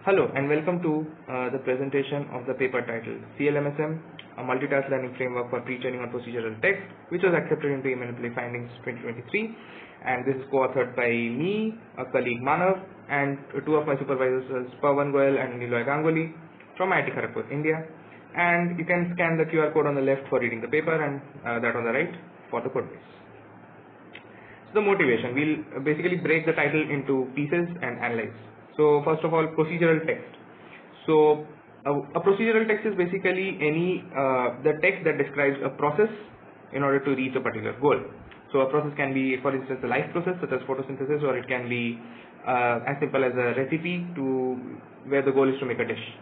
Hello and welcome to the presentation of the paper titled CLMSM, a multitask learning framework for pre-training on procedural text, which was accepted in the MNPLA findings 2023. And this is co-authored by me, a colleague Manav, and two of my supervisors, Pawan Goyal and Niloy Ganguly from IIT Kharagpur, India. And you can scan the QR code on the left for reading the paper and that on the right for the code base. So the motivation, we'll basically break the title into pieces and analyze. So first of all, procedural text. So a procedural text is basically the text that describes a process in order to reach a particular goal. So a process can be, for instance, a life process such as photosynthesis, or it can be as simple as a recipe to where the goal is to make a dish.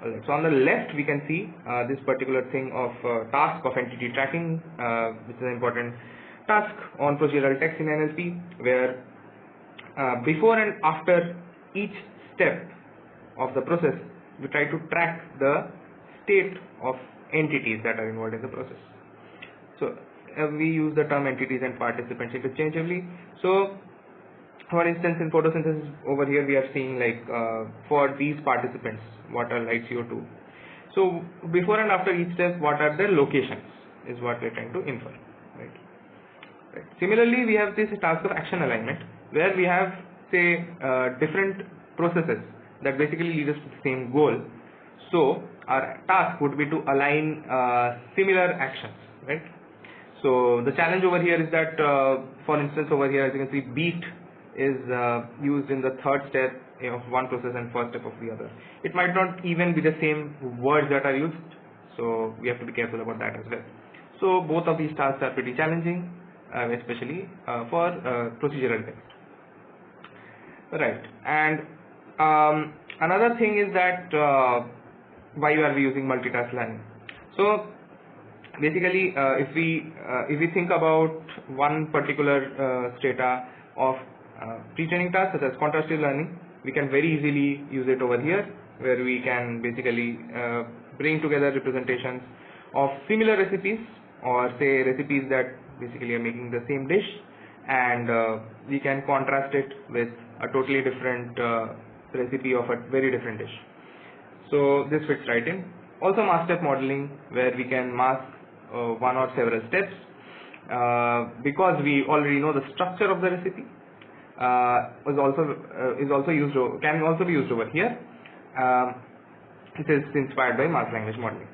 Alright, so on the left we can see this particular thing of task of entity tracking, which is an important task on procedural text in NLP, where before and after each step of the process, we try to track the state of entities that are involved in the process. So we use the term entities and participants interchangeably. So for instance, in photosynthesis over here we are seeing like for these participants, water, light, CO2. So before and after each step, what are their locations is what we are trying to infer. Right. Similarly, we have this task of action alignment, where we have say different processes that basically lead us to the same goal. So our task would be to align similar actions, right? So the challenge over here is that for instance over here, as you can see, beat is used in the third step of one process and first step of the other. It might not even be the same words that are used, so we have to be careful about that as well. So both of these tasks are pretty challenging, especially for procedural text. Right, and another thing is that why are we using multitask learning? So basically, if we think about one particular strata of pre-training tasks such as contrastive learning, we can very easily use it over here, where we can basically bring together representations of similar recipes, or say recipes that basically are making the same dish, and we can contrast it with a totally different recipe of a very different dish. So this fits right in. Also mask step modeling, where we can mask one or several steps because we already know the structure of the recipe. Can also be used over here. It is inspired by mask language modeling.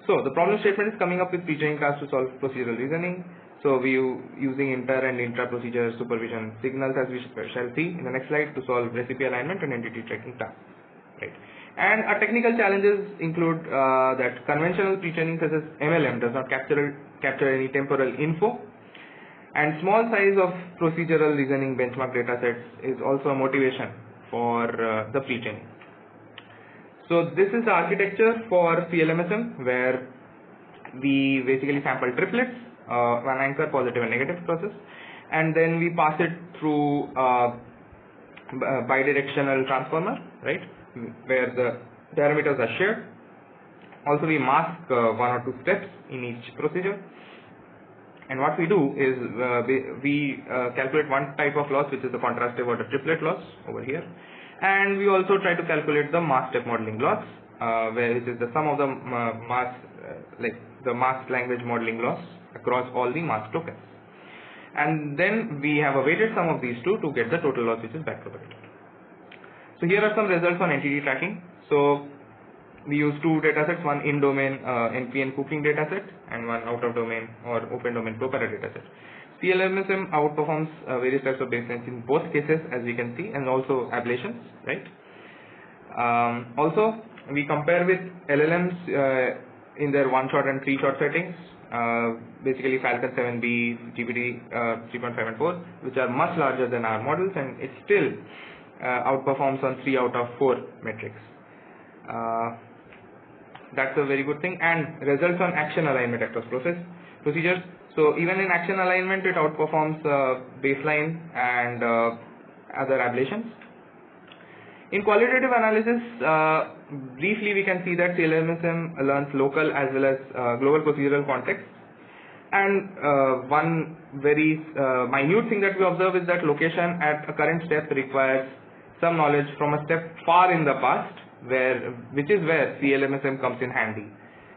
So the problem statement is coming up with pre-training tasks to solve procedural reasoning. So we using inter and intra-procedure supervision signals, as we shall see in the next slide, to solve recipe alignment and entity tracking tasks. Right. And our technical challenges include that conventional pre-training such as MLM does not capture any temporal info, and small size of procedural reasoning benchmark datasets is also a motivation for the pre-training. So this is the architecture for CLMSM, where we basically sample triplets, one anchor, positive and negative process, and then we pass it through bidirectional transformer, right, where the parameters are shared. Also we mask one or two steps in each procedure, and what we do is we calculate one type of loss, which is the contrastive or the triplet loss over here, and we also try to calculate the mask step modeling loss, where it is the sum of the mask language modeling loss across all the mask tokens, and then we have a weighted sum of these two to get the total loss, which is backpropagated. So here are some results on entity tracking. So we use two datasets, one in domain NPN cooking dataset and one out of domain or open domain ProPara dataset. CLMSM outperforms various types of baselines in both cases, as we can see, and also ablations, right? Also we compare with LLMs in their one-shot and three-shot settings, basically Falcon 7B, GPT 3.5 and 4, which are much larger than our models, and it still outperforms on 3 out of 4 metrics. That's a very good thing, and results on action alignment across procedures. So even in action alignment, it outperforms baseline and other ablations. In qualitative analysis, briefly we can see that CLMSM learns local as well as global procedural context, and one very minute thing that we observe is that location at a current step requires some knowledge from a step far in the past, which is where CLMSM comes in handy.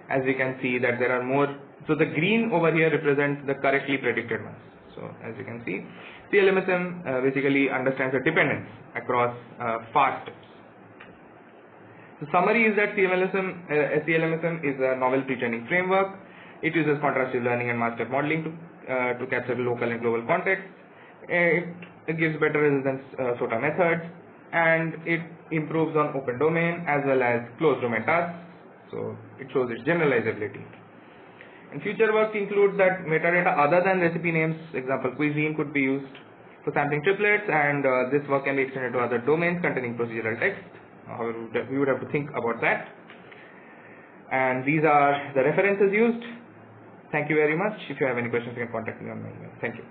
As we can see that there are more, so the green over here represents the correctly predicted ones. So as you can see, CLMSM basically understands the dependence across far steps. The summary is that CLMSM is a novel pre-training framework. It uses contrastive learning and mass step modeling to capture local and global context. It gives better resistance SOTA methods, and it improves on open domain as well as closed domain tasks. So it shows its generalizability. And future work includes that metadata other than recipe names, example cuisine, could be used for sampling triplets, and this work can be extended to other domains containing procedural text. However, we would have to think about that. And these are the references used. Thank you very much. If you have any questions, you can contact me on my email. Thank you.